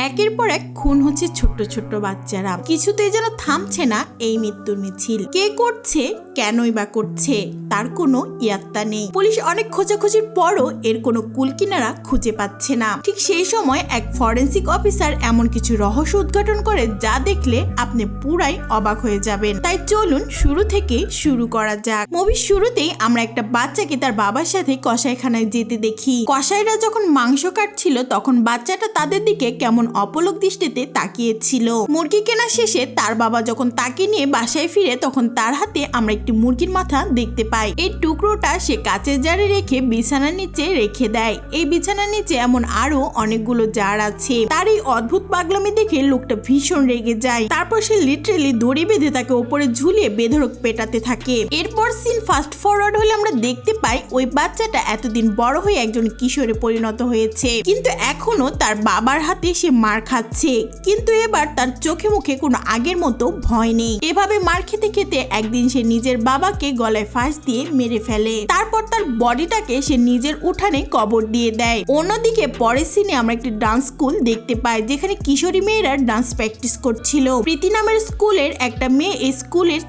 একের পর এক খুন হচ্ছে ছোট্ট ছোট্ট বাচ্চারা, কিছুতেই যেন থামছে না এই মৃত্যুর মিছিল। কে করছে, কেনই বা করছে, তার কোনো ইয়াত্তা নেই। পুলিশ অনেক খোঁজাখুঁজির পরও এর কোনো কুল কিনারা খুঁজে পাচ্ছে না। ঠিক সেই সময় এক ফরেন্সিক অফিসার এমন কিছু রহস্য উদ্ঘাটন করে যা দেখলে আপনি পুরাই অবাক হয়ে যাবেন। তাই চলুন শুরু থেকে শুরু করা যাক। মুভির শুরুতেই আমরা একটা বাচ্চাকে তার বাবার সাথে কসাইখানায় যেতে দেখি। কসাইরা যখন মাংস কাটছিল তখন বাচ্চাটা তাদের দিকে কেমন অপলক দৃষ্টিতে তাকিয়েছিল। মুরগি কেনা শেষে তার বাবা যখন তাকে নিয়ে বাসায় ফিরে তখন তার হাতে আমরা একটি মুরগির মাথা দেখতে পাই। এই টুকরোটা সে কাচের জারে রেখে বিছানার নিচে রেখে দেয়। এই বিছানার নিচে এমন আরো অনেকগুলো জার আছে। তার এই অদ্ভুত পাগলামি দেখে লোকটা ভীষণ রেগে যায়। তারপর সে লিটারেলি দড়ি বেঁধে তাকে উপরে ঝুলিয়ে বেধড়ক পেটাতে থাকে। এরপর সিন ফাস্ট ফরওয়ার্ড হলে আমরা দেখতে পাই ওই বাচ্চাটা এতদিন বড় হয়ে একজন কিশোরে পরিণত হয়েছে, কিন্তু এখনো তার বাবার হাতে সে মার খাচ্ছে। কিন্তু এবার তার চোখে মুখে কোনো আগের মতো ভয় নেই। এভাবে মার খেতে খেতে একদিন সে নিজের বাবাকে গলায় ফাঁস দিয়ে মেরে ফেলে। তারপর তার বডিটাকে সে নিজের উঠানে কবর দিয়ে দেয়। অন্যদিকে পরের সিনে আমরা একটি ডান্স স্কুল দেখতে পাই যেখানে কিশোরী মেয়েরা ডান্স প্র্যাকটিস করছিল। প্রীতি নামের স্কুলের একটা মেয়ে এই স্কুলের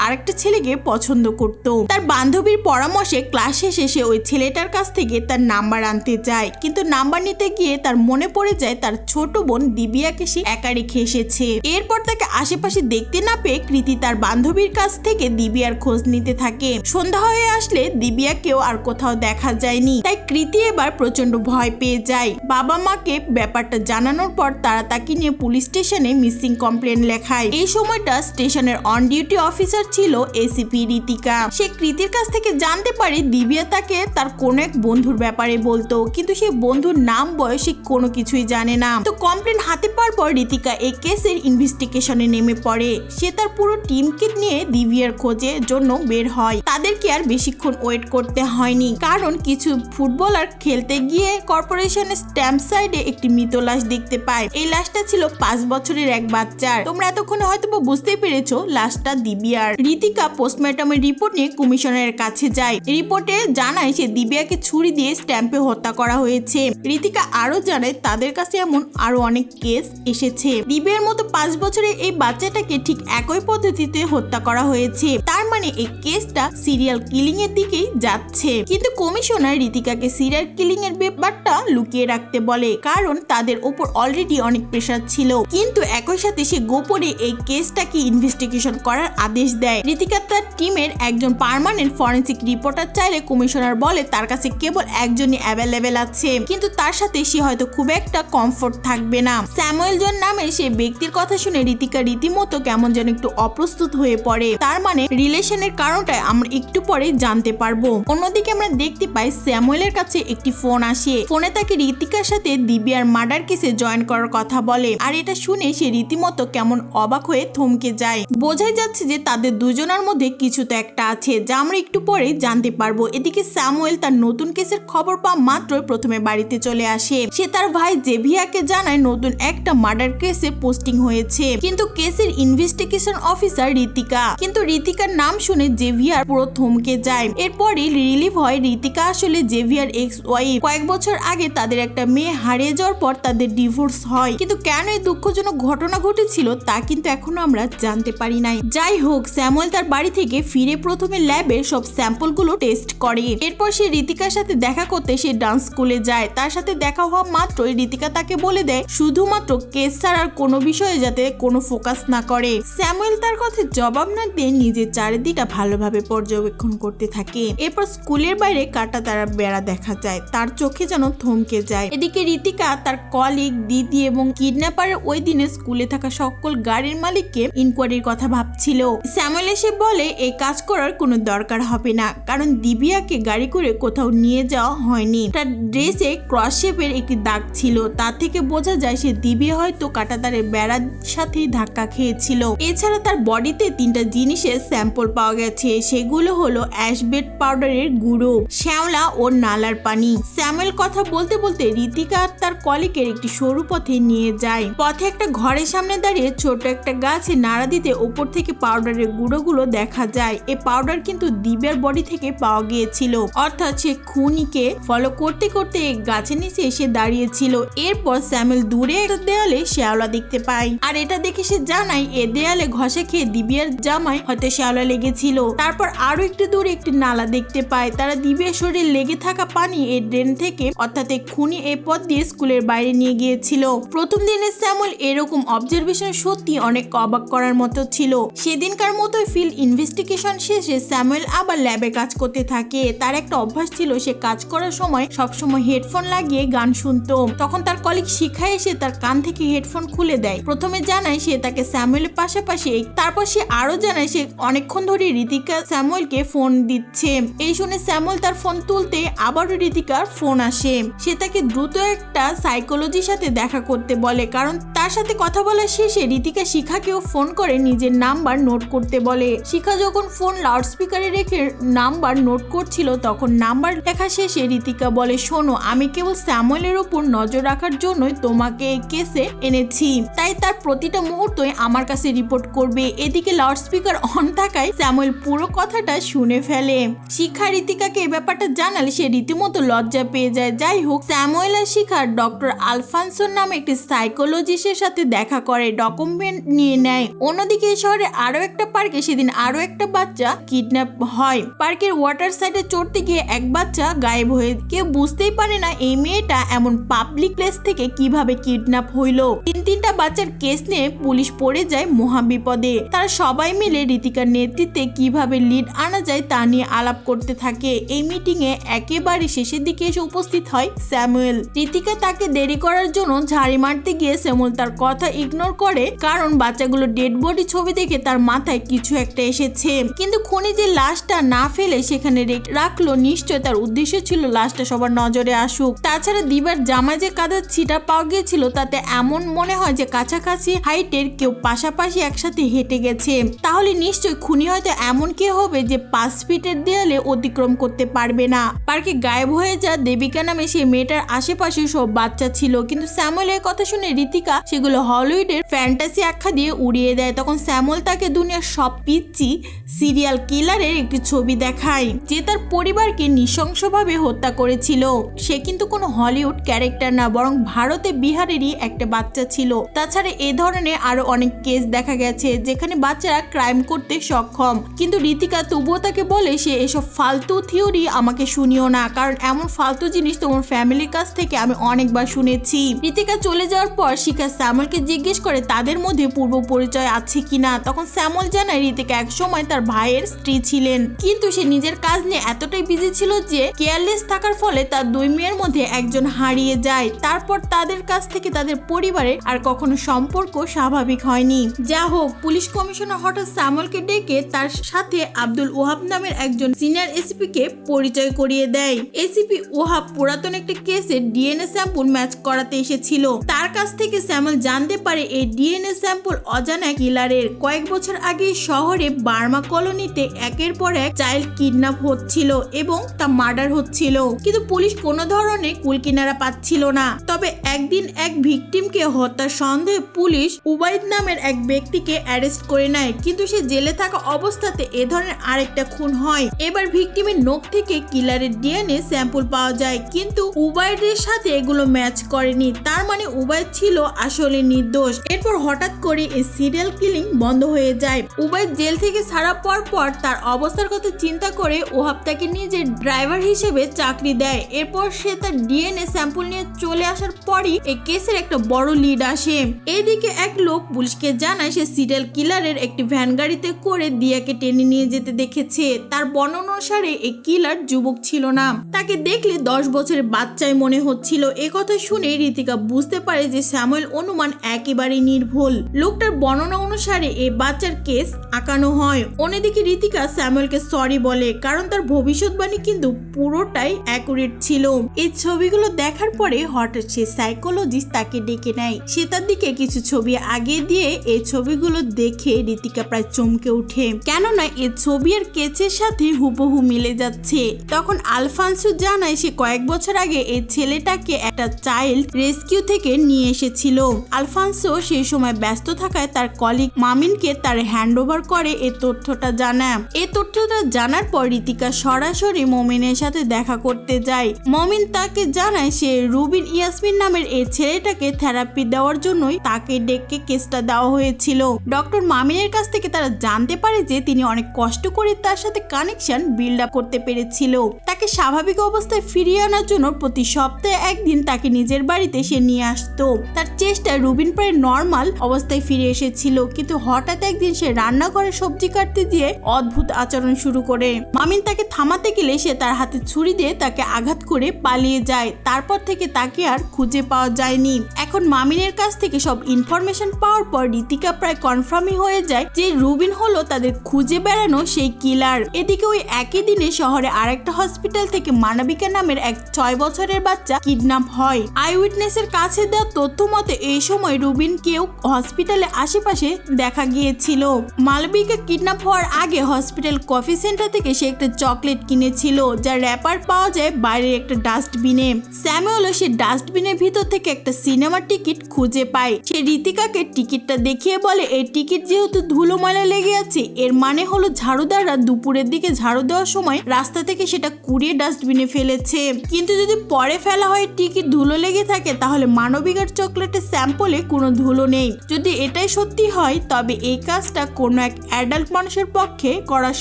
আরেকটা ছেলেকে পছন্দ করত। তার বান্ধবীর পরামর্শে ক্লাস শেষে সে ওই ছেলেটার কাছ থেকে তার নাম্বার আনতে যায়, কিন্তু নাম্বার নিতে গিয়ে তার মনে পড়ে যায় তার ছোট বোন দিবিয়াকে সে একা রেখে এসেছে। এরপর তাকে আশেপাশে দেখতে না পেয়ে কৃতি তার বান্ধবীর কাছ থেকে দিবিয়ার খোঁজ নিতে থাকে। সন্ধ্যা হয়ে আসলে দিবিয়াকেও আর কোথাও দেখা যায়নি। তাই কৃতি এবার প্রচন্ড ভয় পেয়ে যায়। বাবা মাকে ব্যাপারটা জানানোর পর তারা তাকে নিয়ে পুলিশ স্টেশনে মিসিং কমপ্লেন লেখায়। এই সময়টা স্টেশনের অন ডিউটি অফিসার ছিল এসিপি ঋতিকা। সে কৃতির কাছ থেকে জানতে পারে দিবিয়া তাকে তার কোনো এক বন্ধুর ব্যাপারে বলতো, কিন্তু সেই বন্ধুর নাম বয়সে কোনো কিছুই জানে না। তো কমপ্লেন হাতে পাওয়ার পর ঋতিকা এই কেসের ইনভেস্টিগেশনে নেমে পড়ে। সে তার পুরো টিমকে নিয়ে দিবিয়ার খোঁজের জন্য বের হয়। তাদেরকে আর বেশিক্ষণ ওয়েট করতে হয়নি, কারণ কিছু ফুটবলার খেলতে গিয়ে কর্পোরেশনের স্ট্যাম্প সাইডে একটি মৃত লাশ দেখতে পায়। এই লাশটা ছিল 5 বছরের এক বাচ্চার। তোমরা এতক্ষণে হয়তো বুঝতেই পেরেছো লাশটা দিবিয়ার। ঋতিকা পোস্টমর্টমের রিপোর্ট নিয়ে কমিশনারের কাছে যায়। রিপোর্টে জানায় সে দিবিয়াকে ছুরি দিয়ে স্ট্যাম্পে হত্যা করা হয়েছে। ঋতিকা আরো জানায় তাদের কাছে এমন আরো অনেক কেস এসেছে। দিবিয়ার মতো 5 বছরের এই বাচ্চাটাকে ঠিক একই পদ্ধতিতে হত্যা করা হয়েছে। তার মানে এই কেসটা সিরিয়াল কিলিং এর দিকেই যাচ্ছে। কিন্তু কমিশনার ঋতিকাকে সিরিয়াল কিলিং এর ব্যাপারটা লুকিয়ে রাখতে বলে, কারণ তাদের উপর অলরেডি অনেক প্রেসার ছিল। কিন্তু একই সাথে সে গোপনে এই কেসটাকে ইনভেস্টিগেশন করার আদেশ দেয়। ঋতিকা তার টিমের একজন পার্মানেন্ট ফরেন্সিক রিপোর্টার চাইলে কমিশনার বলে তার কাছে কেবল একজনই অ্যাভেলেবেল আছে, কিন্তু তার সাথে সে হয়তো খুব একটা কমফোর্ট থাকবে না। স্যামুয়েল জন নামে সে ব্যক্তির কথা শুনে ঋতিকা রীতিমতো কেমন যেন একটু অপ্রস্তুত হয়ে পড়ে। তার মানে রিলেশনের কারণটা আমরা একটু পরে জানতে পারবো। অন্যদিকে আমরা দেখতে পাই স্যামুয়েলের কাছে একটি ফোন আসে। ফোনে তাকে ঋতিকার সাথে দিবিয়ার মার্ডার কেসে জয়েন করার কথা বলে। আর এটা শুনে সে রীতিমতো কেমন অবাক হয়ে থমকে যায়। বোঝাই যাচ্ছে যে তাদের দুজনের মধ্যে কিছু তো একটা আছে, যা আমরা একটু পরে জানতে পারবো। এদিকে স্যামুয়েল তার নতুন কেসের খবর পাওয়া মাত্রই প্রথমে বাড়িতে চলে আসে। সে তার ভাই জেভিয়াকে জানায় নতুন একটা মার্ডার কেসে পোস্টিং হয়েছে, কিন্তু কেসের ইনভেস্টিগেশন অফিসার ঋতিকা। কিন্তু ঋতিকার নাম শুনে জেভিয়ার পুরো থমকে যায়। এরপরই রিলিভ হয় ঋতিকা আসলে জেভিয়ার এক্স ওয়াইফ। কয়েক বছর আগে তাদের একটা মেয়ে হারিয়ে যাওয়ার পর তাদের ডিভোর্স হয়, কিন্তু কেন এই দুঃখজনক ঘটনা ঘটেছিল তা কিন্তু এখনো আমরা জানতে পারি নাই। যাই হোক, স্যামুয়েল তার বাড়ি থেকে ফিরে প্রথমে ল্যাবের সব স্যাম্পল গুলো টেস্ট করে। এরপর সে ঋতিকার সাথে দেখা করতে সে ডান্স স্কুলে যায়। তার সাথে দেখা হওয়া মাত্রই ঋতিকা তাকে বলে দেয় শুধুমাত্র কেস ছাড়ার কোনো বিষয়ে যাতে কোনো ফোকাস না করে। স্যামুয়েল তার কথা জবাব না দিয়ে নিজের চারিদিকটা ভালোভাবে পর্যবেক্ষণ করতে থাকে। এরপর স্কুলের বাইরে কাটা তারা বেড়া দেখা যায়। তার চোখে যেন থমকে যায়। এদিকে ঋতিকা তার কলিগ, দিদি এবং কিডন্যাপারের ওই দিনে স্কুলে থাকা সকল গাড়ির মালিককে ইনকোয়ারির কথা ভাবছিল। স্যামুয়েল এসে বলে এই কাজ করার কোনো দরকার হবে না, কারণ দিবিয়াকে গাড়ি করে কোথাও নিয়ে যাওয়া হয়নি। তার ড্রেসে ক্রস শেপের একটি দাগ ছিল, তা থেকে বোঝা যায় সে দিবিয়া হয়তো কাঁটাতারের বেড়ার সাথে ধাক্কা খেয়েছিল। এছাড়া তার বডিতে 3টা জিনিসের স্যাম্পল স্যাম্পল পাওয়া গেছে, সেগুলো হলো অ্যাশবেট পাউডারের গুঁড়ো, শ্যাওলা ও নালার পানি। স্যামুয়েল কথা বলতে বলতে ঋতিকা আর তার কলিগের একটি সরু পথে নিয়ে যায়। পথে একটা ঘরের সামনে দাঁড়িয়ে ছোট একটা গাছে নাড়া দিতে ওপর থেকে পাউডারের গুঁড়োগুলো দেখা যায়। এই পাউডার কিন্তু দিব্যার বডি থেকে পাওয়া গিয়েছিল, অর্থাৎ সে খুনিকে ফলো করতে করতে এই গাছের নিচে এসে দাঁড়িয়েছিল। এরপর স্যামুয়েল দূরে একটা দেয়ালে শ্যাওলা দেখতে পায়, আর এটা দেখে সে জানায় এ দেয়ালে ঘষা খেয়ে দিব্যার জামায় হয়তো শ্যাওলা লেগেছিল। তারপর আরো একটু দূরে একটি নালা দেখতে পায়। তারা দিব্যার শরীরে লেগে থাকা পানি এই ড্রেন থেকে, অর্থাৎ এই খুনি এই পথ দিয়ে স্কুলের বাইরে নিয়ে গিয়েছিল। প্রথম দিনে স্যামুয়েল এরকম অবজারভেশন সত্যি অনেক অবাক করার মতো ছিল। সেদিনকার মতোই ফিল্ড ইনভেস্টিগেশন শেষে স্যামুয়েল আবার ল্যাবে কাজ করতে থাকে। তার একটা অভ্যাস ছিল, সে কাজ করার সময় সবসময় হেডফোন লাগিয়ে গান শুনতো। তখন তার কলিগ শিখা এসে তার কান থেকে হেডফোন খুলে দেয়। প্রথমে জানায় সে তাকে স্যামুয়েলের পাশাপাশি, তারপর সে আরো জানায় সে অনেকক্ষণ ধরে ঋতিকা স্যামুয়েলকে ফোন দিচ্ছে। এই শুনে স্যামুয়েল তার ফোন তুলতে আবারও ঋতিকার ফোন আসে। সে তাকে দ্রুত একটা সাইকোলজির সাথে দেখা করতে বলে, কারণ তার সাথে কথা বলা শেষে ঋতিকা শিখাকেও ফোন করে নিজের নাম্বার নোট করতে বলে। শিখা যখন ফোন লাউডস্পিকারে রেখে নাম্বার নোট করছিল, তখন নাম্বার লেখা শেষে ঋতিকা বলে, শোনো, আমি কেবল স্যামুয়েলের উপর নজর রাখার জন্যই তোমাকে এই কেসে এনেছি, তাই তার প্রতিটা মুহূর্তই আমার কাছে রিপোর্ট করবে। এদিকে লাউডস্পিকার অন থাকায় স্যামুয়েল পুরো কথাটা শুনে ফেলে। শিখা ঋতিকাকে এই ব্যাপারটা জানালে সে রীতিমতো লজ্জা পেয়ে যায়। যাই হোক, স্যামুয়েল আর শিখা ডক্টর আলফানসোর নামে একটি সাইকোলজিস্টের সাথে দেখা করে ডকুমেন্ট নিয়ে নেয়। অন্যদিকে শহরে আরো একটা পার্কে সেদিন আরো একটা বাচ্চা কিডন্যাপ হয়। পার্কের ওয়াটার সাইডে চড়তে গিয়ে এক বাচ্চা গায়েব হয়ে, কেউ বুঝতেই পারে না এই মেয়েটা এমন পাবলিক প্লেস থেকে কিভাবে কিডন্যাপ হইলো। তিনটা বাচ্চার কেস নিয়ে পুলিশ পড়ে যায় মহাবিপদে। তারা সবাই মিলে ঋতিকার নেতৃত্বে কিভাবে লিড আনা যায় তা নিয়ে আলাপ করতে থাকে। এই মিটিং এ একেবারে শেষের দিকে এসে উপস্থিত হয় স্যামুয়েল। ঋতিকা তাকে দেরি করার জন্য ঝাড়ি মারতে গিয়ে স্যামুয়েল তার কথা ইগনোর করে, কারণ বাচ্চাগুলো ডেড বডি ছবি দেখে তার মাথায় কিছু একটা এসেছে। কিন্তু খুনি যে লাশটা না ফেলে সেখানে রাখলো, নিশ্চয় তার উদ্দেশ্য ছিল লাশটা সবার নজরে আসুক। তাছাড়া দিবার জামায় যে কাদার ছিটা পাওয়া গিয়েছিল, তাতে এমন মনে হয় যে কাছাকাছি হাইটের কেউ পাশাপাশি একসাথে হেঁটে গেছে। তাহলে নিশ্চয় খুনি হয়তো এমন কেউ হবে যে 5 ফিটের দেয়ালে অতিক্রম করতে পারবে না। পার্কে গায়েব হয়ে যা দেবিকা নামে সেই মেয়েটার আশেপাশে সব বাচ্চা ছিল, কিন্তু স্যামুয়েলের কথা শুনে ঋতিকা সেগুলো হলিউডের ফ্যান্টাসি আখ্যা দিয়ে উড়িয়ে দেয়। তখন স্যামুয়েল তাকে দুনিয়ার সব পিচ্চি সিরিয়াল কিলারের একটি ছবি দেখায়, যে তার পরিবারকে নৃশংসভাবে হত্যা করেছিল। সে কিন্তু কোনো হলিউড ক্যারেক্টার না, বরং ভারতে বিহারেরই একটা বাচ্চা ছিল। তাছাড়া এ ধরনের আরো অনেক কেস দেখা গেছে যেখানে বাচ্চারা ক্রাইম করতে সক্ষম, কিন্তু ঋতিকা তবুও তাকে বলে সে এসব ফালতু থিওরি আমাকে শুনিও না, কারণ এমন ফালতু জিনিস তোমার ফ্যামিলির কাছ থেকে আমি অনেকবার শুনেছি। ঋতিকা চলে যাওয়ার পর শিখা স্যামুয়েলকে জিজ্ঞেস করে তাদের মধ্যে পূর্ব পরিচয় আছে কিনা। তখন স্যামুয়েল জানায় ঋতিকা একসময় তার ভাইয়ের স্ত্রী ছিলেন, কিন্তু সে নিজের কাজ নিয়ে এতটাই বিজি ছিল যে কেয়ারলেস থাকার ফলে তার 2 মেয়ের মধ্যে একজন হারিয়ে যায়। তারপর তাদের কাছ থেকে তাদের পরিবারে আর কখনো সম্পর্ক স্বাভাবিক হয়নি। যা হোক, পুলিশ কমিশনার হঠাৎ স্যামুয়েলকে ডেকে তার সাথে আব্দুল ওহাব নামের একজন সিনিয়র এসিপি কে পরিচয় করিয়ে দেয়। এসিপি ওহাব পুরাতন একটা কেসে ডিএনএ স্যাম্পল ম্যাচ করাতে এসেছিল। তার কাছ থেকে স্যামুয়েল জানতে পারে এই ডিএনএ স্যাম্পল অজানা কিলারের। কয়েক বছর আগে শহরে বার্মা কলোনিতে একের পর এক চাইল্ড কিডন্যাপ হচ্ছিল এবং তা মার্ডার হচ্ছিল, কিন্তু পুলিশ কোনো ধরনের কুলকিনারা পাচ্ছিল না। তবে একদিন এক ভিকটিমকে হত্যার সন্দেহে পুলিশ উবাইদ নামের এক ব্যক্তিকে অ্যারেস্ট করে নেয়, কিন্তু সে জেলে থাকা অবস্থাতে এ ধরনের আরেকটা খুন হয়। এবার ভিকটিমের নখ থেকে কিলারের ডিএনএ স্যাম্পল পাওয়া যায়, কিন্তু উবাইদের সাথে এগুলো ম্যাচ করেনি। তার মানে উবাইদ ছিল আসলে নির্দোষ। এরপর হঠাৎ করে এই সিরিয়াল কিলিং বন্ধ হয়ে যায়। উবাইদ জেল থেকে ছাড়া পাওয়ার পর তার অবস্থার কথা চিন্তা করে ওহাব তাকে নিজের ড্রাইভার হিসেবে চাকরি দেয়। এরপর সে তার ডিএনএ স্যাম্পল নিয়ে চলে আসার পরই এই কেসের একটা বড় লিড আসে। এইদিকে এক লোক পুলিশকে জানায় সে সিরিয়াল কিলারের একটি ভ্যান গাড়িতে করে দিয়াকে টেনে নিয়ে যেতে দেখেছে। তার বর্ণনা অনুসারে এই কিলার যুবক ছিল না, তাকে দেখলে 10 বছরের বাচ্চাই মনে হচ্ছিল। একথা শুনে ঋতিকা বুঝতে পারে যে স্যামুয়েল অনুমান একেবারেই নির্ভুল। লোকটার বর্ণনা অনুসারে এই বাচ্চার কেস আঁকানো হয়। অন্যদিকে ঋতিকা স্যামুয়েলকে সরি বলে, কারণ তার ভবিষ্যৎবাণী কিন্তু পুরোটাই অ্যাকুরেট ছিল। এই ছবিগুলো দেখার পরে হঠাৎ সে সাইকোলজিস্ট তাকে ডেকে নেয়। সে তার দিকে কিছু ছবি আগে দিয়ে এই ছবিগুলো দেখে ঋতিকা প্রায় চমকে ওঠে, কেননা এই ছবি আর কেচের সাথে হুবহু মিলে যাচ্ছে। তখন আলফান্সো জানায় সে কয়েক বছর আগে এই ছেলেটাকে একটা চাইল্ড রেস্কিউ থেকে নিয়ে এসেছিল। আলফান্সো সেই সময় ব্যস্ত থাকায় তার কলিগ মামিনকে তার হ্যান্ডওভার করে এই তথ্যটা জানায়। এই তথ্যটা জানার পর ঋতিকা সরাসরি মমিনের সাথে দেখা করতে যায়। মমিন তাকে জানায় সে রুবিন ইয়াসমিন নামের এই ছেলেটাকে থেরাপি দেওয়ার জন্যই তাকে ডেকে কেসটা দেওয়া হয়েছিল। ডক্টর মামিনের কাছ থেকে তারা জানতে পারে যে তিনি অনেক কষ্ট করে তার সাথে কানেকশন বিল্ড আপ করতে পেরেছিল। তাকে স্বাভাবিক অবস্থায় ফিরিয়ে আনার জন্য প্রতি সপ্তাহে একদিন তাকে নিজের বাড়িতে সে নিয়ে আসতো। তার চেষ্টায় রুবিন প্রায় নর্মাল অবস্থায় ফিরে এসেছিল, কিন্তু হঠাৎ একদিন সে রান্নাঘরে সবজি কাটতে দিয়ে অদ্ভুত আচরণ শুরু করে। মামিন তাকে থামাতে গেলে সে তার হাতে ছুরি দিয়ে তাকে আঘাত করে পালিয়ে যায়। তারপর থেকে তাকে আর খুঁজে পাওয়া যায়নি। এখন মামিনের কাছ থেকে সব ইনফরমেশন পাওয়ার পর ঋতিকা প্রায় কনফার্মই হয়ে যায় যে রুবিন হলো তাদের খুঁজে বেড়ানো সেই কিলার। এদিকে ওই একই দিনে শহরে আরেকটা হসপিটাল থেকে মানবিকা নামের এক 6 বছরের বাচ্চা কিডন্যাপ হয়। আই উইটনেসের কাছে দেওয়া তথ্য মতে এই সময় রুবিনকেও হসপিটালে আশেপাশে দেখা গিয়েছিল। মালবিকা কিডন্যাপ হওয়ার আগে হসপিটাল কফি সেন্টার থেকে সে একটা চকলেট কিনেছিল, যার র্যাপার পাওয়া যায় বাইরের একটা ডাস্টবিনে। স্যামুয়েলও সে ডাস্টবিনের ভিতর থেকে একটা সিনেমার টিকিট খুঁজে পায়। সে ঋতিকাকে টিকিটটা দেখিয়ে বলে এই টিকিট যেহেতু ধুলো ময়লা লেগে আছে, এর মানে হলো ঝাড়ুদাররা দুপুরের দিকে ঝাড়ু দেওয়ার সময় রাস্তা থেকে সেটা কুড়িয়ে ডাস্টবিনে ফেলেছে। কিন্তু যদি পরে ফেলা হয় টিকিট ধুলো লেগে থাকে, তাহলে মানবিকার চকলেটের স্যাম্পলে কোনো ধুলো নেই। যদি এটাই সত্যি হয় তবে এই কাজটা কোনো এক অ্যাডাল্ট মানুষের পক্ষে করা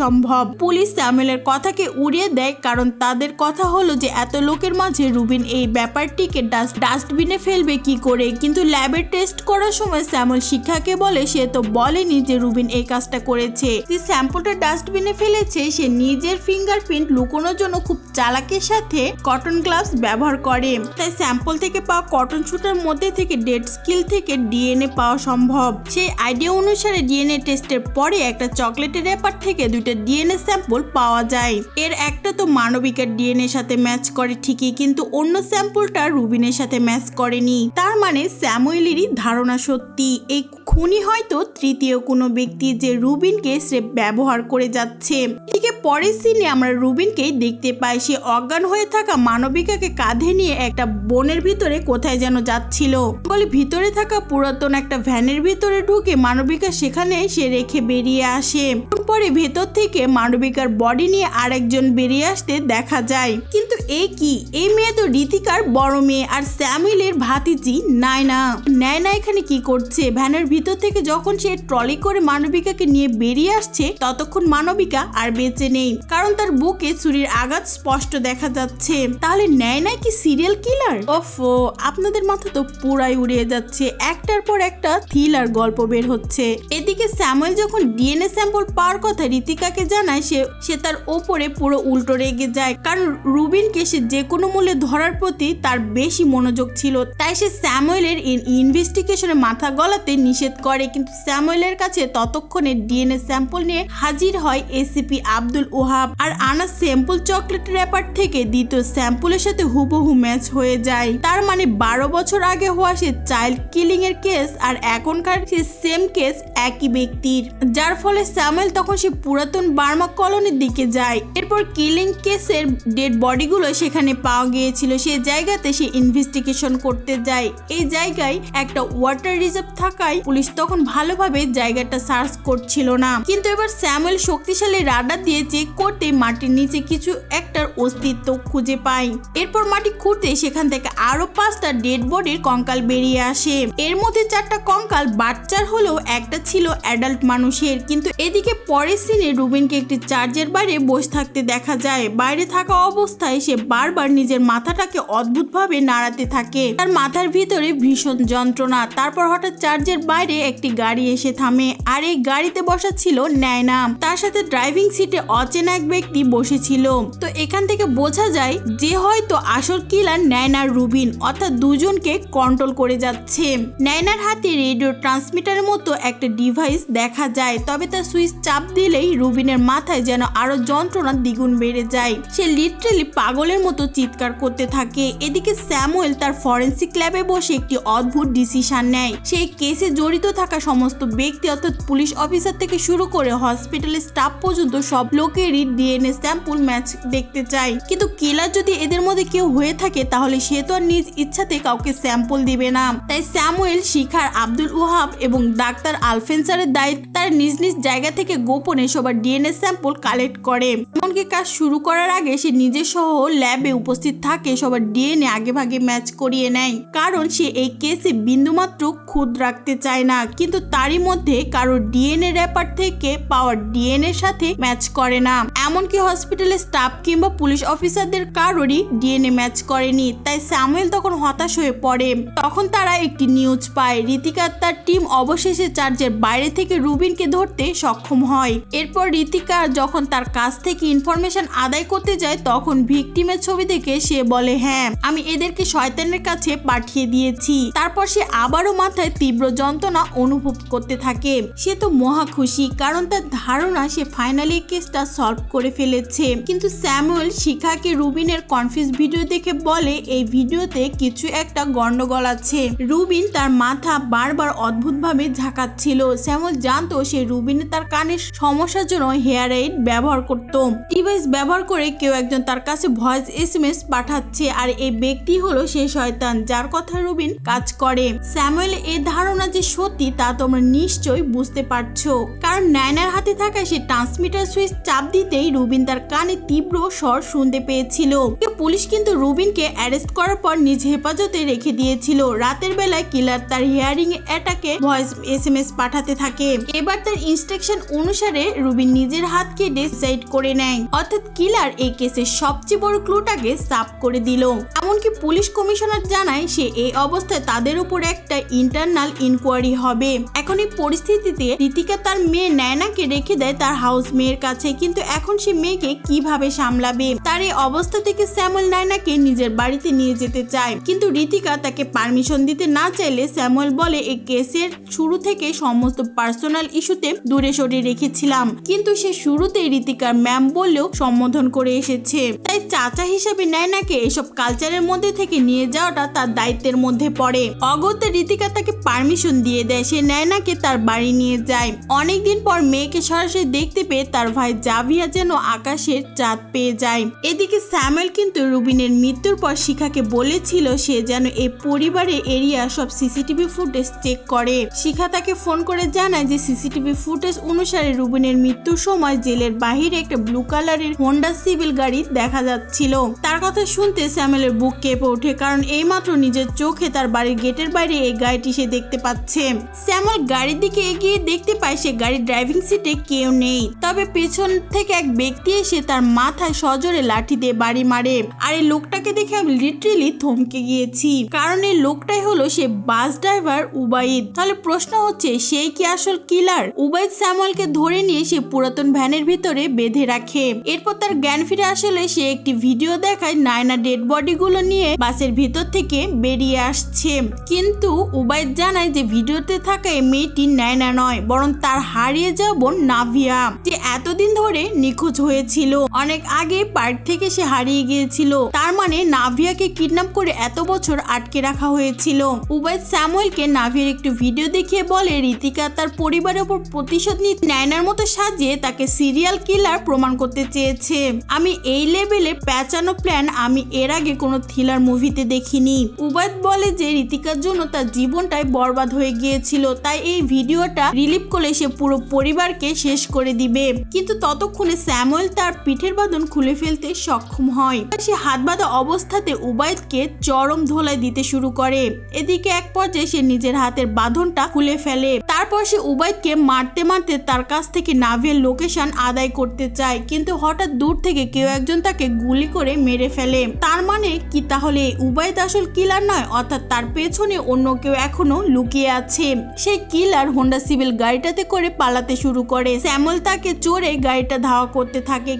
সম্ভব। পুলিশ স্যামুয়েলের কথাকে উড়িয়ে দেয়, কারণ তাদের কথা হলো যে এত লোকের মাঝে রুবিন এই ব্যাপারটিকে ডাস্টবিনে ফেলবে কি করে। কিন্তু ল্যাবে টেস্ট করার সময় স্যামুয়েল শিক্ষাকে বলে সে তো বলেনি যে রুবিন এই কাজটা করেছে। যে স্যাম্পলটা ডাস্টবিনে ফেলেছে সে নিজের ফিঙ্গারপ্রিন্ট লুকোনোর জন্য খুব চালাকের সাথে কটন গ্লাভস ব্যবহার করে। তাই স্যাম্পল থেকে পাওয়া কটন সুতার মধ্যে থেকে ডেড স্কিল থেকে ডিএনএ পাওয়া সম্ভব। সেই আইডিয়া অনুসারে ডিএনএ টেস্টের পরে একটা চকলেটের র্যাপার থেকে 2টা ডিএনএ স্যাম্পল পাওয়া যায়। এর একটা তো মানবিকার ডিএনএ সাথে ম্যাচ করে ঠিকই, কিন্তু অন্য স্যাম্পলটা রুবিনের সাথে ম্যাচ করেনি। তার মানে স্যামুয়েলেরই ধারণা সত্যি, এই খুনি হয়তো তৃতীয় কোনো ব্যক্তি যে রুবিনকে সে ব্যবহার করে যাচ্ছে। এদিকে পরের সিনে আমরা রুবিনকেই দেখতে পাই। সে অজ্ঞান হয়ে থাকা মানবিকাকে কাঁধে নিয়ে একটা বনের ভিতরে কোথায় যেন যাচ্ছিল। বলে ভিতরে থাকা পুরাতন একটা ভ্যানের ভিতরে ঢুকে মানবিকা সেখানে সে রেখে বেরিয়ে আসে। পরে ভেতর থেকে মানবিকার বডি নিয়ে আরেকজন বেরিয়ে আসতে দেখা যায়। কিন্তু এই মেয়ে তো ঋতিকার বড় মেয়ে আর স্যামুয়েলের ভাতিজি নায়না। নায়না এখানে কি করছে? ভ্যানের ভিতর থেকে যখন সে ট্রলি করে মানবিকাকে নিয়ে বেরিয়ে আসছে ততক্ষণ মানবিকা আর বেঁচে নেই, কারণ তার বুকে ছুরির আঘাত স্পষ্ট দেখা যাচ্ছে। তাহলে নায়না কি সিরিয়াল কিলার? ওফো, আপনাদের মাথা তো পুরাই উড়িয়ে যাচ্ছে। একটার পর একটা থ্রিলার গল্প বের হচ্ছে। এদিকে স্যামুয়েল যখন ডিএনএ স্যাম্পল পাওয়ার কথা ঋতিকাকে জানায় সে তার ওপরে পুরো উল্টো রেগে যায়, কারণ রুবিনকে সে যে কোনো মূল্যে ধরার প্রতি তার বেশি মনোযোগ ছিল। তাই সে স্যামুয়েলের ইনভেস্টিগেশনে মাথা গলাতে নিষেধ করে। কিন্তু স্যামুয়েলের কাছে ততক্ষণে ডিএনএ স্যাম্পল নিয়ে হাজির হয় এসিপি আব্দুল ওহাব, আর আনা স্যাম্পল চকলেট র্যাপার থেকে দ্বিতীয় স্যাম্পলের সাথে হুবহু ম্যাচ হয়ে যায়। তার মানে 12 বছর আগে হওয়া সে চাইল্ড কিলিং এর কেস আর এখনকার সে সেম কেস একই ব্যক্তির, যার ফলে স্যামুয়েল তখন সে পুরাতন বার্মা কলোনির দিকে যায়। এরপর কিলিং কেসের ডেড বডিগুলো সেখানে পাওয়া গিয়েছিল। সেই জায়গাতে সে ইনভেস্টিগেশন করতে যায়। এই জায়গায় একটা ওয়াটার রিজার্ভ থাকায় পুলিশ তখন ভালোভাবে জায়গাটা সার্চ করছিল না। কিন্তু এবার স্যামুয়েল শক্তিশালী রাডার দিয়ে চেক করতে মাটির নিচে কিছু একটার অস্তিত্ব খুঁজে পায়। এরপর মাটি খুঁড়তে সেখান থেকে আরো 5টা ডেড বডির কঙ্কাল বেরিয়ে আসে। এর মধ্যে 4টা কঙ্কাল বাচ্চার হলেও একটা ছিল অ্যাডাল্ট মানুষের। কিন্তু এদিকে পরের সিনে রুবিনকে একটি চার্চের বাইরে বসে থাকতে দেখা যায়। বাইরে থাকা অবস্থায় সে বারবার নিজের মাথাটাকে অদ্ভুতভাবে নাড়াতে থাকে। তার মাথার ভিতরে ভীষণ যন্ত্রণা। তারপর হঠাৎ চার্চের বাইরে একটি গাড়ি এসে থামে, আর এই গাড়িতে বসা ছিল নায়না। তার সাথে ড্রাইভিং সিটে অচেনা এক ব্যক্তি বসেছিল। তো এখান থেকে বোঝা যায় যে হয়তো আসল কিলার নায়নার রুবিন, অর্থাৎ দুজনকে কন্ট্রোল করে যাচ্ছে। নায়নার হাতে রেডিও ট্রান্সমিটারের মতো একটা ডিভাইস দেখা যায়, তবে তার সুইচ চাপ দিলেই রুবিনের মাথায় যেন আরো যন্ত্রণা দ্বিগুণ বেড়ে যায়। সে লিটারালি পাগলের মতো চিৎকার করতে থাকে। এদিকে স্যামুয়েল তার ফরেন্সিক ল্যাবে বসে একটি অদ্ভুত ডিসিশন নেয়। সেই কেসে জড়িত থাকা সমস্ত ব্যক্তি অর্থাৎ পুলিশ অফিসার থেকে শুরু করে হসপিটালের স্টাফ পর্যন্ত সব লোকেরই ডিএনএ স্যাম্পল ম্যাচ দেখতে চায়। কিন্তু কিলার যদি এদের মধ্যে কেউ হয়ে থাকে তাহলে সে তো আর নিজ ইচ্ছাতে কাউকে স্যাম্পল দিবে না। তাই স্যামুয়েল, শিখার, আব্দুল ওয়াহাব এবং ডাক্তার আলফেন্সারের দায়িত্ব তারা নিজ নিজ জায়গা থেকে গোপনে সবার ডিএনএ স্যাম্পল কালেক্ট করে। এমনকি কাজ শুরু করার আগে সে নিজের সহ ল্যাবে উপস্থিত থাকে সবার ডিএনএ আগে ভাগে ম্যাচ করিয়ে নেয়, কারণ সে এই কেসে বিন্দুমাত্র খুঁত রাখতে চায় না। কিন্তু তারই মধ্যে কারোর ডিএনএ র্যাপার থেকে পাওয়ার ডিএনএ এর সাথে ম্যাচ করে না। এমনকি হসপিটালের স্টাফ কিংবা পুলিশ অফিসারদের কারোরই ডিএনএ ম্যাচ করেনি। তাই স্যামুয়েল তখন হতাশ হয়ে পড়ে। তখন তারা একটি নিউজ পায়, ঋতিকা তার টিম অবশেষে চার্জের বাইরে থেকে রুবিনকে ধরতে সক্ষম হয়। এরপর ঋতিকা যখন তার কাছ থেকে ইনফরমেশন আদায় করতে যায় তখন ভিকটিমের ছবি দেখে সে বলে, হ্যাঁ আমি এদেরকে শয়তানের কাছে পাঠিয়ে দিয়েছি। তারপর সে আবারও মাথায় তীব্র যন্ত্রণা অনুভব করতে থাকে। সে তো মহা খুশি, কারণ তার ধারণা সে ফাইনালি কেসটা সলভ করে ফেলেছে। কিন্তু স্যামুয়েল শিখাকে রুবিনের কনফিউজ ভিডিও দেখে বলে, এই ভিডিওতে কিছু একটা গন্ডগোল আছে। রুবিন তার মাথা বারবার অদ্ভুতভাবে ঝাঁকাচ্ছিল। স্যামুয়েল জানতো সে রুবিনের তার কানের সমস্যার জন্য হেয়ার এইড ব্যবহার করত। ডিভাইস ব্যবহার করে কেউ একজন তার কাছে ভয়েস এসএমএস পাঠাচ্ছে, আর এই ব্যক্তি হলো সেই শয়তান যার কথা রুবিন কাজ করে। স্যামুয়েল এই ধারণা যে সত্যি তা তোমরা নিশ্চয়ই বুঝতে পারছো, কারণ নায়নার হাতে থাকা সে ট্রান্সমিটার সুইচ চাপ দিতেই রুবিন তার কানে তীব্র স্বর শুনতে পেয়েছিল। পুলিশ কিন্তু রুবিনকে অ্যারেস্ট করার পর নিজ হেফাজতে রেখে দিয়েছিল। রাতের বেলায় কিলার তার হিয়ারিং অ্যাটাকে ভয়েস এসএমএস পাঠাতে থাকে। এবার তার ইনস্ট্রাকশন অনুসারে রুবিন নিজের হাত কেটে সাইড করে নেয়, অর্থাৎ কিলার এই কেসের সবচেয়ে বড় ক্লুটাকে সাফ করে দিল। এমনকি পুলিশ কমিশনার জানায় সে এই অবস্থায় তাদের উপর একটা ইন্টারনাল ইনকোয়ারি হবে। এখন এই পরিস্থিতিতে ঋতিকা তার মেয়ে নায়নাকে রেখে দেয় তার হাউস মেয়ের কাছে, কিন্তু এখন সে মেয়েকে কিভাবে সামলাবে? তার এই অবস্থা থেকে স্যামুয়েল নায়নাকে নিজের বাড়িতে নিয়ে যেতে চায়, কিন্তু ঋতিকা তাকে পারমিশন দিতে না চাইলে স্যামুয়েল বলে, এই কেসের শুরু থেকে সমস্ত পার্সোনাল ইস্যুতে দূরে সরিয়ে রেখেছিলাম, কিন্তু সে শুরুতে ঋতিকার ম্যাম বললেও সম্বোধন করে এসেছে। তাই চাচা হিসেবে নায়নাকে এসব কালচারের মধ্যে থেকে নিয়ে যাওয়াটা তার দায়িত্বের মধ্যে পড়ে। অগত্যা ঋতিকা তাকে পারমিশন দিয়ে দেয়, সে নায়নাকে তার বাড়ি নিয়ে যায়। অনেকদিন পর মেয়েকে সরাসরি দেখতে পেয়ে তার ভাই জাভিয়া যেন আকাশের চাঁদ পেয়ে যায়। এদিকে স্যামুয়েল কিন্তু রুবিনের মৃত্যুর পর শিখাকে বলেছিল সে যেন এই পরিবারের এরিয়া সব সিসিটিভি ফুটেজ চেক করে। শিখা তাকে ফোন করে জানায় যে সিসিটিভি ফুটেজ অনুসারে রুবিনের মৃত্যুর সময় জেলের বাহিরে একটা ব্লু কালারের হোন্ডা সিভিল গাড়ি দেখা যাচ্ছিল। তার কথা শুনতে স্যামুয়েলের বুক কেঁপে ওঠে, কারণ এইমাত্র নিজের চোখে তার বাড়ির গেটের বাইরে এই গাড়িটি সে দেখতে পাচ্ছে। স্যামুয়েল গাড়ির দিকে এগিয়ে দেখতে পায় সে গাড়ির ড্রাইভিং সিটে কেউ নেই, তবে পেছন থেকে এক ব্যক্তি এসে তার মাথায় সজোরে লাঠি দিয়ে বাড়ি মারে। আর এই লোকটাকে দেখে আমি লিটারেলি থমকে গিয়েছি, কারণ এই লোকটাই হলো সে বাস ড্রাইভার উবাইদ। তাহলে প্রশ্ন হচ্ছে, সেই কি আসল কিলার? উবাইদ স্যামুয়েলকে ধরে নিয়ে সে পুরাতন ভ্যানের ভিতরে বেঁধে রাখে। এরপর তার জ্ঞান ফিরে আসলে সে একটি ভিডিও দেখায় নায়না ডেড বডি গুলো নিয়ে বাসের ভিতর থেকে বেরিয়ে আসছে। কিন্তু উবাইদ জানায় যে ভিডিওতে থাকা এই মেয়েটি নায়না নয়, বরং তার হারিয়ে যাওয়া বোন নাভিয়া, যে এতদিন ধরে নিখোঁজ হয়েছিল। অনেক আগে পার্ক থেকে সে হারিয়ে গিয়েছিল, তার মানে নাভিয়াকে কিডন্যাপ করে এত বছর আটকে রাখা হয়েছিল। উবাইদ স্যামুয়েলকে নাভিয়ার একটু ভিডিও দেখিয়ে বলে ঋতিকা তার পরিবারের উপর প্রতিশোধ নিয়ে নায়নার মতো সাজিয়ে তাকে সিরিয়াল কিলার প্রমাণ করতে চেয়েছে। আমি এই লেভেলে প্যাঁচানো প্ল্যান আমি এর আগে কোনো থ্রিলার মুভিতে দেখিনি। উবাইদ বলে যে ঋতিকার জন্য তার জীবনটাই বরবাদ হয়ে গিয়েছিল, তাই এই ভিডিওটা রিলিভ করলে সে পুরো পরিবারকে শেষ করে দিবে। কিন্তু ততক্ষণে স্যামুয়েল তার পিঠের বাঁধন খুলে ফেলতে সক্ষম হয়। সে হাত বাঁধা অবস্থাতে উবাইদকে চরম ধোলাই দিতে শুরু করে। এদিকে এক পর্যায়ে সে নিজের হাতের বাঁধনটা খুলে ফেলে। তারপর সে উবাইদকে মারতে মারতে তার কাছ থেকে নাভিয়ার লোকেশন আদায় করতে চায়, কিন্তু হঠাৎ দূর থেকে কেউ একজন তাকে গুলি করে মেরে ফেলে। তার মানে কি তাহলে উবাইদ আসল কিলার নয়, অর্থাৎ তার পেছনে অন্য কেউ এখনো লুকিয়ে আছে। সেই কিলার হোন্ডা সিভিল গাড়িটাতে করে পালাতে শুরু করে। স্যামুয়েল তাকে চড়ে গাড়িটা ধাওয়া করতে থাকে,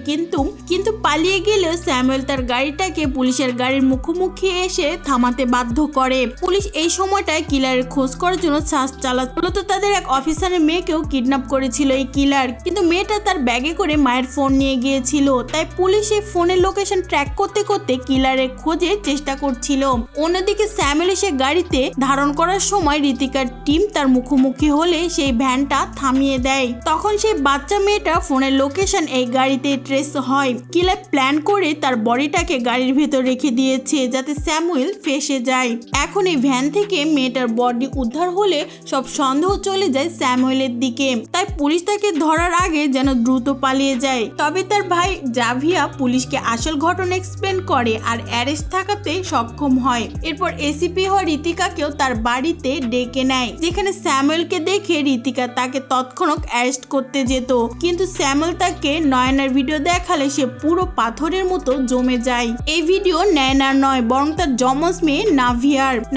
কিন্তু পালিয়ে গেলেও স্যামুয়েল তার গাড়িটাকে পুলিশের গাড়ির মুখোমুখি এসে থামাতে বাধ্য করে। পুলিশ এই সময়টায় কিলারের খোঁজ করার জন্য সার্চ চালাচ্ছিল। তো তাদের তাদের এক অফিসারের মেয়েকেও কিডন্যাপ করেছিল এই কিলার, কিন্তু মেয়েটা তার ব্যাগে করে মায়ের ফোন নিয়ে গিয়েছিল। তাই পুলিশ এই ফোনের লোকেশন ট্র্যাক করতে করতে কিলারের খোঁজে চেষ্টা করছিল। অন্যদিকে স্যামুয়েল এসে গাড়িতে ধারণ করার সময় ঋতিকার টিম তার মুখোমুখি হলে সেই ভ্যানটা থামিয়ে দেয়। তখন সেই বাচ্চা মেয়েটা ফোনের লোকেশন এই গাড়িতে ট্রেস হয়। কিলার প্ল্যান করে তার বডিটাকে গাড়ির ভেতর রেখে দিয়েছে যাতে স্যামুয়েল ফেঁসে যায়। এখন এই ভ্যান থেকে মেয়েটার বডি উদ্ধার হলে সব সন্দেহ চলে যায় স্যামুয়েলের দিকে। তাই পুলিশ তাকে ধরার আগে যেন দ্রুত পালিয়ে যায়। তবে তার ভাই জাভিয়া পুলিশকে আসল ঘটনা এক্সপ্লেন করে আর অ্যারেস্ট থাকাতে সক্ষম হয়। এরপর এসিপি হওয়া ঋতিকাকেও তার বাড়িতে ডেকে নেয়, যেখানে স্যামুয়েলকে দেখে ঋতিকা তাকে তৎক্ষণাৎ অ্যারেস্ট করতে যেত, কিন্তু স্যামুয়েল তাকে নয়নার ভিডিও দেখালে সে পুরো পাথরের মতো জমে যায়। এই ভিডিও নয়নার নয় বরং তার যমজ মেয়ে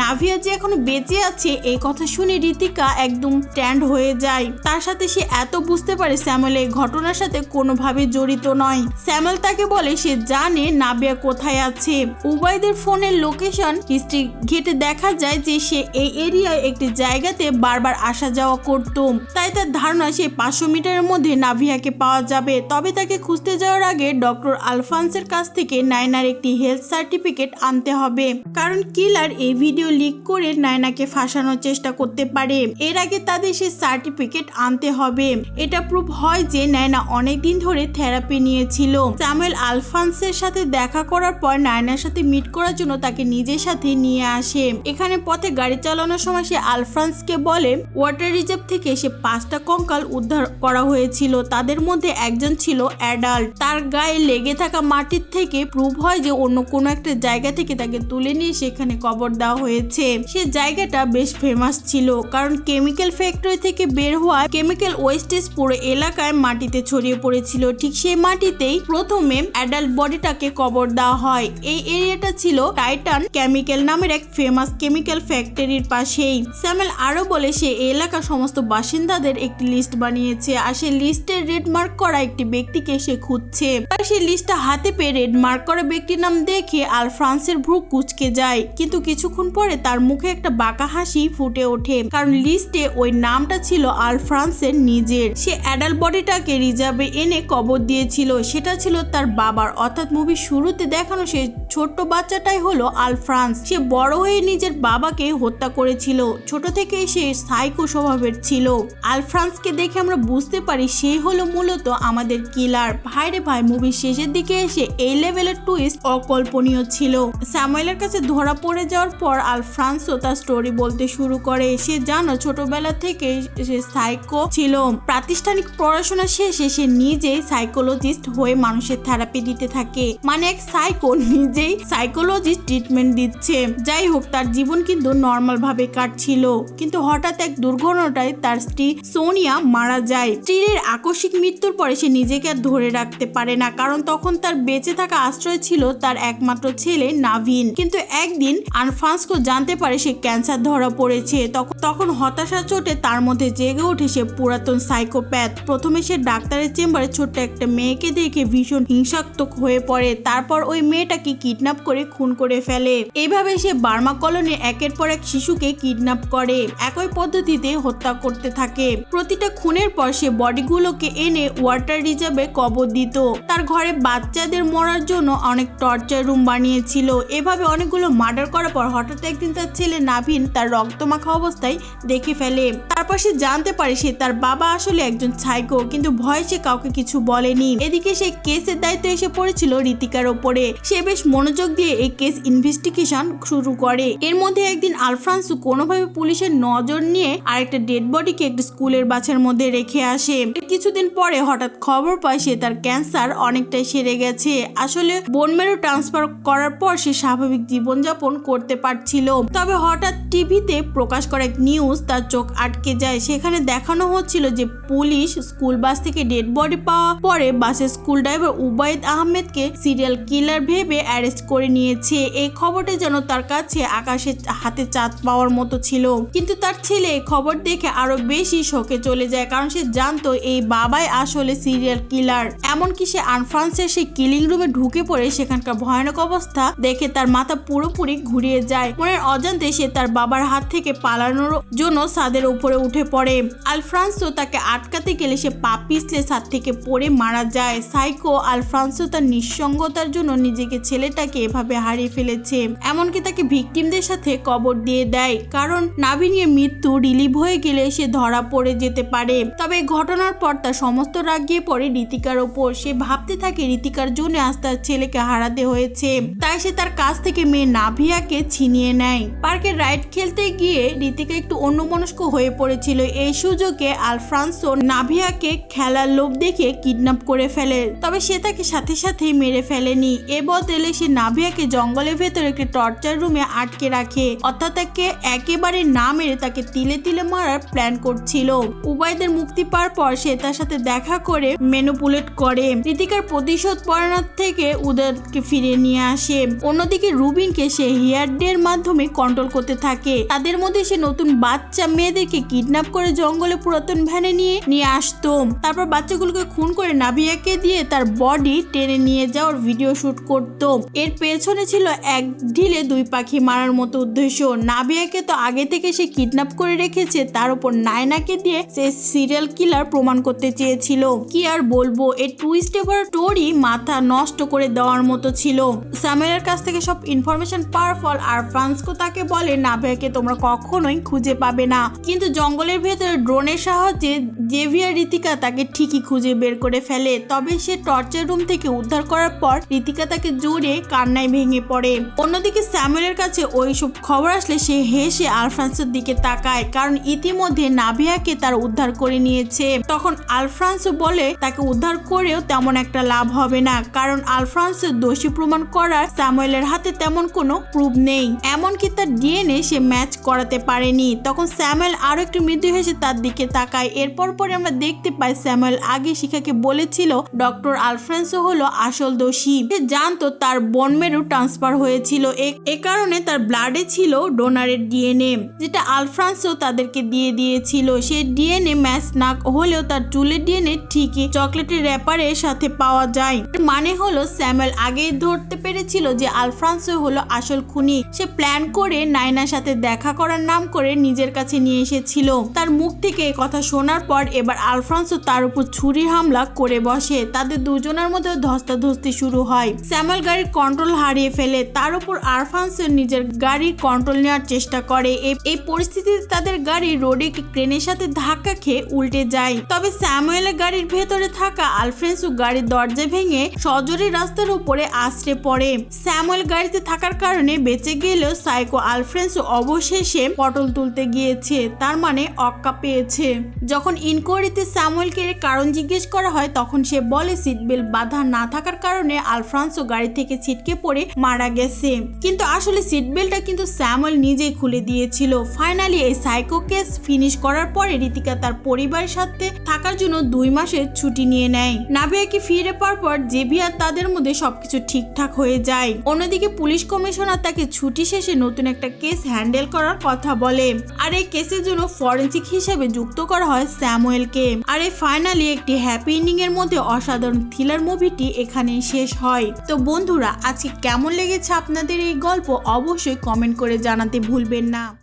নাভিয়া যে এখনো বেঁচে আছে এই কথা শুনে ঋতিকা একদম স্ট্যান্ড হয়ে যায়। তার সাথে সে এত বুঝতে পারে স্যামুয়েল এই ঘটনার সাথে কোনোভাবে জড়িত নয়। স্যামুয়েল তাকে বলে সে জানে নাভিয়া কোথায় আছে। উভয়দের ফোনের লোকেশন হিস্ট্রি ঘেটে দেখা যায় যে সে এই এরিয়ায় একটি জায়গাতে বারবার আসা যাওয়া করত। তাই তার ধারণা সে 500 মিটারের মধ্যে নাভিয়াকে পাওয়া যাবে। তবে তাকে খুঁজতে যাওয়ার আগে ডক্টর আলফান্সের কাছ থেকে নায়নার একটি হেলথ সার্টিফিকেট আনতে হবে, কারণ কিলার এই ভিডিও লিক করে নায়নাকে ফাঁসানোর চেষ্টা করতে পারে। এর আগে তাদের সেই সার্টিফিকেট আনতে হবে। এটা প্রুফ হয় যে নায়না অনেকদিন ধরে থেরাপি নিয়েছিল। স্যামুয়েল আলফান্সের সাথে দেখা করার পর নায়নার সাথে মিট করার জন্য তাকে নিজের সাথে নিয়ে আসে। এখানে পথে গাড়ি চালানোর সময় সে আলফান্সকে বলে ওয়াটার রিজার্ভ থেকে সে 5টা কঙ্কাল উদ্ধার করা হয়েছিল। তাদের মধ্যে একজন ছিল অ্যাডাল্ট। তার গায়ে লেগে থাকা মাটির থেকে প্রুভ হয় যে অন্য কোনো একটা জায়গা থেকে তাকে তুলে নিয়ে সেখানে কবর দেওয়া হয়েছে। সে জায়গাটা বেশ ফেমাস ছিল কারণ কেমিক্যাল ফ্যাক্টরি থেকে বের হওয়া কেমিক্যাল ওয়েস্টেজ পুরো এলাকায় মাটিতে ছড়িয়ে পড়েছিল। ঠিক সেই মাটিতেই প্রথমে অ্যাডাল্ট বডিটাকে কবর দেওয়া হয়। এই এরিয়াটা ছিল টাইটান কেমিক্যাল নামের এক ফেমাস কেমিক্যাল ফ্যাক্টরির পাশেই। স্যামুয়েল আরো বলে সে এলাকার সমস্ত বাসিন্দাদের একটি লিস্ট বানিয়েছে আর সেই লিস্টে রেড মার্ক করা একটি ব্যক্তিকে সে খুঁজছে। আর সেই লিস্টটা হাতে পেয়ে রেড মার্ক করা ব্যক্তির নাম দেখে আলফ্রান্সের ভ্রু কুঁচকে যায়, কিন্তু কিছুক্ষণ পরে তার মুখে একটা বাঁকা হাসি ফুটে ওঠে, কারণ লিস্টে ওই নামটা ছিল আলফ্রান্সের নিজের। সে অ্যাডাল্ট বডিটাকে রিজার্ভে এনে কবর দিয়েছিল। সেটা ছিল তার বাবার, অর্থাৎ মুভির শুরুতে দেখানো সেই ছোট্ট বাচ্চাটাই হলো আলফ্রান্স। সে বড় হয়ে নিজের বাবাকে হত্যা করেছিল। ছোট থেকেই সে সাইকো স্বভাবের ছিল। আলফ্রান্সকে দেখে আমরা বুঝতে পারি সেই হলো মূলত আমাদের কিলার। ভাইরে ভাই, মুভির শেষের দিকে এসে এই লেভেলের টুইস্ট অকল্পনীয় ছিল। স্যামুয়েলের কাছে ধরা পড়ে যাওয়ার পর আলফ্রান্সও তার স্টোরি বলতে শুরু করে। সে জানো ছোটবেলা থেকে সে সাইকো ছিল। প্রাতিষ্ঠানিক পড়াশোনা শেষে সে নিজেই সাইকোলজিস্ট হয়ে মানুষের থেরাপি দিতে থাকে, মানে এক সাইকো নিজেই সাইকোলজিস্ট ট্রিটমেন্ট দিচ্ছে। যাই হোক, তার জীবন কিন্তু নর্মাল ভাবে কাটছিল, কিন্তু হঠাৎ এক দুর্ঘটনায় তার স্ত্রী সোনিয়া মারা যায়। স্ত্রীর আকস্মিক মৃত্যুর পরে সে নিজেকে আর ধরে রাখতে পারে না, কারণ তখন তার বেঁচে থাকা আশ্রয় ছিল তার একমাত্র ছেলে নাভিন। কিন্তু একদিন আলফ্রান্সকো জানতে পারে সে ক্যান্সার ধরা পড়েছে। তখন হতাশা চোটে তার মধ্যে জেগে ওঠে সে পুরাতন সাইকোপ্যাথ। প্রথমে সে ডাক্তারের চেম্বারে ছোট্ট একটা মেয়েকে দেখে ভীষণ হিংসাত্মক হয়ে পড়ে। তারপর ওই মেয়েটাকে কিডন্যাপ করে খুন করে ফেলে। এইভাবে সে বার্মা কলোনি একের পর এক শিশুকে কিডন্যাপ করে, একই পদ্ধতিতে হত্যা করতে থাকে। প্রতিটা খুনের পর সে বডিগুলোকে এনে ওয়াটার রিজার্ভে কবর দিত। তার ঘরে বাচ্চাদের মরার জন্য অনেক টর্চার রুম বানিয়েছিল। এভাবে অনেকগুলো মার্ডার করার পর হঠাৎ একদিন তার ছেলে নাভিন তার রক্তমাখা অবস্থায় দেখে ফেলে। তারপর সে জানতে পারে সে তার বাবা আসলে একজন সাইকো, কিন্তু ভয়ে সে কাউকে কিছু বলেনি। এদিকে সে কেসের দায়িত্ব এসে পড়েছিল ঋতিকার ওপরে। সে বেশ মনোযোগ দিয়ে এই কেস ইনভেস্টিগেশন শুরু করে। এর মধ্যে একদিন আলফ্রান্সো কোনোভাবে পুলিশের নজর নিয়ে আরেকটা ডেড বডিকে একটা স্কুলের বাচ্চার মধ্যে রেখে আসে। কিছুদিন পরে হঠাৎ খবর পায় সে তার ক্যান্সার অনেকটাই সেরে গেছে। আসলে বোন মেরু ট্রান্সফার করার পর সে স্বাভাবিক জীবনযাপন করতে পারছিল। তবে হঠাৎ টিভিতে প্রকাশ করা এক নিউজ তার চোখ আটকে যায়। সেখানে দেখানো হচ্ছিল যে পুলিশ স্কুল বাস থেকে ডেড বডি পাওয়া পরে বাসের স্কুল ড্রাইভার উবাইদ আহমেদকে সিরিয়াল কিলার ভেবে অ্যারেস্ট করে নিয়েছে। এই খবরটা যেন তার কাছে আকাশে হাতে চাঁদ পাওয়ার মতো ছিল। কিন্তু তার ছেলে এই খবর দেখে আরো বেশি শোকে চলে যায়, কারণ সে জানতো এই বাবাই আসলে সিরিয়াল কিলার। এমনকি সে আনফ্রান্সের সেই কিলিং রুমে ঢুকে পড়ে সেখানকার ভয়ানক অবস্থা দেখে তার মাথা পুরোপুরি ঘুরিয়ে যায়। মনের অজান্তে সে তার বাবার হাত থেকে পালানোর জন্য ছাদের উপরে উঠে পড়ে। আলফ্রান্সো তাকে আটকাতে গেলে সে পা পিছলে ছাদ থেকে পড়ে মারা যায়। সাইকো আলফ্রান্সো তার নিঃসঙ্গতার জন্য নিজেকে ছেলেটাকে এভাবে হারিয়ে ফেলেছে, এমনকি তাকে ভিকটিমদের সাথে কবর দিয়ে দেয়, কারণ নাভিনের মৃত্যু রিলিভ হয়ে গেলে সে ধরা পড়ে যেতে পারে। তবে এই ঘটনার পর তার সমস্ত রাগ গিয়ে পড়ে ঋতিকার ওপর। সে ভাবতে থাকে ঋতিকার জন্য আজ তার ছেলেকে হারাতে হয়েছে, তাই সে তার কাছ থেকে মেয়ে নাভিয়াকে ছিনিয়ে নেয়। পার্কে রাইড খেলতে গিয়ে ঋতিকা একটু অন্যমনস্ক হয়ে পড়েছিল। এই সুযোগে আলফ্রান্সো নাভিয়াকে খেলার লোভ দেখে কিডন্যাপ করে ফেলে, তবে সে তাকে সাথে সাথেই মেরে ফেলেনি। এ বদলে সে নাভিয়াকে জঙ্গলের ভেতরে একটি টর্চার রুমে আটকে রাখে, অর্থাৎ তাকে একেবারে না মেরে তাকে তিলে তিলে মারার প্ল্যান করছিল। উভয়দের মুক্তি পাওয়ার পর সে তার সাথে দেখা করে ম্যানিপুলেট করে ঋতিকার প্রতিশোধ পরায়ণ থেকে উদয়কে ফিরে নিয়ে আসে। অন্যদিকে রুবিনকে সে হেয়ার ডে এর মাধ্যমে কন্ট্রোল করতে থাকে। তাদের মধ্যে সে নতুন বাচ্চা মেয়েদেরকে কিডন্যাপ করে জঙ্গলে পুরাতন ভ্যানে নিয়ে আসতো, তারপর বাচ্চাগুলোকে খুন করে নাভিয়াকে দিয়ে তার বডি টেনে নিয়ে যাওয়ার ভিডিও শুট করত। এর পেছনে ছিল এক ঢিলে দুই পাখি মারার মতো উদ্দেশ্য। নাভিয়াকে তো আগে থেকে সে কিডন্যাপ করে রেখেছে, তার উপর নায়নাকে দিয়ে সে সিরিয়াল কিলার প্রমাণ করতে চেয়েছিল। কি আর বলবো, এই টুইস্টে ভরা স্টোরি মাথা নষ্ট করে দেওয়ার মতো ছিল। স্যামুয়েলের কাছ থেকে সব ইনফরমেশন পাওয়ার ফল আলফ্রান্সো তাকে বলে নাভিয়াকে তোমরা কখনোই খুঁজে পাবে না, কিন্তু জঙ্গলের ভেতরে ড্রোনের সাহায্যে জেভিয়ার ঋতিকা তাকে ঠিকই খুঁজে বের করে ফেলে। তবে সে টর্চার রুম থেকে উদ্ধার করার পর ঋতিকা তাকে জোরে কান্নায় ভেঙে পড়ে। অন্যদিকে স্যামুয়েলের কাছে ওইসব খবর আসলে সে হেসে আলফ্রান্সোর দিকে তাকায়, কারণ ইতিমধ্যে নাভিয়াকে তার উদ্ধার করে নিয়েছে। তখন আলফ্রান্সো বলে তাকে উদ্ধার করেও তেমন একটা লাভ হবে না, কারণ আলফ্রান্সো দোষী প্রমাণ করার স্যামুয়েলের হাতে তেমন কোনো প্রুফ নেই, এমনকি তার ডিএনএ সে ম্যাচ করাতে পারেনি। তখন স্যামুয়েল আরো একটু মৃদু হেসে তার দিকে তাকায়। এরপর পরে আমরা দেখতে পাই স্যামুয়েল আগে শিখাকে বলেছিল ডক্টর আলফ্রান্সো হলো আসল দোষী। সে জানতো তার বোন মেরু ট্রান্সফার হয়েছিল, এ কারণে তার ব্লাডে ছিল ডোনারের ডিএনএ, যেটা আলফ্রান্সো তাদেরকে দিয়ে দিয়েছিল। সে ডিএনএ ম্যাচ না হলেও তার চুলের ডিএনএ ঠিকই চকলেটের র্যাপারের সাথে পাওয়া যায়। মানে হলো স্যামুয়েল আগেই ধরতে পেরেছিল যে আলফ্রান্সো হলো আসল খুনি। সে প্ল্যান করে নায়নার সাথে দেখা করার নাম করে নিজের কাছে নিয়ে এসেছিল। তার মুখ থেকে এই কথা শোনার পর এবার আলফ্রান্সো তার উপর ছুরি হামলা করে বসে। তাদের দুজনের মধ্যে ধস্তাধস্তি শুরু হয়। স্যামুয়েল গাড়ির কন্ট্রোল হারিয়ে ফেলে, তার উপর আলফ্রান্সো নিজের গাড়ির কন্ট্রোল নেওয়ার চেষ্টা করে। এই পরিস্থিতিতে তাদের গাড়ি রোডে একটি ক্রেনের সাথে ধাক্কা খেয়ে উল্টে যায়। তবে স্যামুয়েলের গাড়ির ভেতরে থাকা আলফ্রান্সো গাড়ির দরজা ভেঙে সজোরে রাস্তার উপরে আছড়ে পড়ে। স্যামুয়েল গাড়িতে থাকার কারণে বেঁচে গেলেও সাইকো আলফ্রান্সো অবশেষে পটল তুলতে গিয়েছে, তার মানে অক্কা পেয়েছে। যখন ইনকোয়ারিতে স্যামুয়েলকে এর কারণ জিজ্ঞেস করা হয় তখন সে বলে সিট বেল্ট বাঁধা না থাকার কারণে আলফ্রান্সো গাড়ি থেকে ছিটকে পড়ে মারা গেছে, কিন্তু আসলে সিট বেল্টটা কিন্তু স্যামুয়েল নিজেই খুলে দিয়েছিল। ফাইনালি এই সাইকো কেস ফিনিশ করার পরে ঋতিকা তার পরিবারের সাথে থাকার জন্য 2 মাসের ছুটি নিয়ে নেয়। নাভিয়াকে ফিরে পাওয়ার পর জেভিয়ার তাদের মধ্যে সবকিছু ঠিকঠাক হয়ে যায়। অন্যদিকে পুলিশ কমিশনার তাকে ছুটি শেষে নতুন একটা কেস হ্যান্ডেল করার কথা বলে, আর এই কেসের জন্য ফরেন্সিক হিসেবে যুক্ত করা হয় স্যামুয়েলকে। আর এই ফাইনালি একটি হ্যাপি এন্ডিং এর মধ্যে অসাধারণ থ্রিলার মুভিটি এখানেই শেষ হয়। তো বন্ধুরা, আজকে কেমন লেগেছে আপনাদের এই গল্প অবশ্যই কমেন্ট করে জানাতে ভুলবেন না।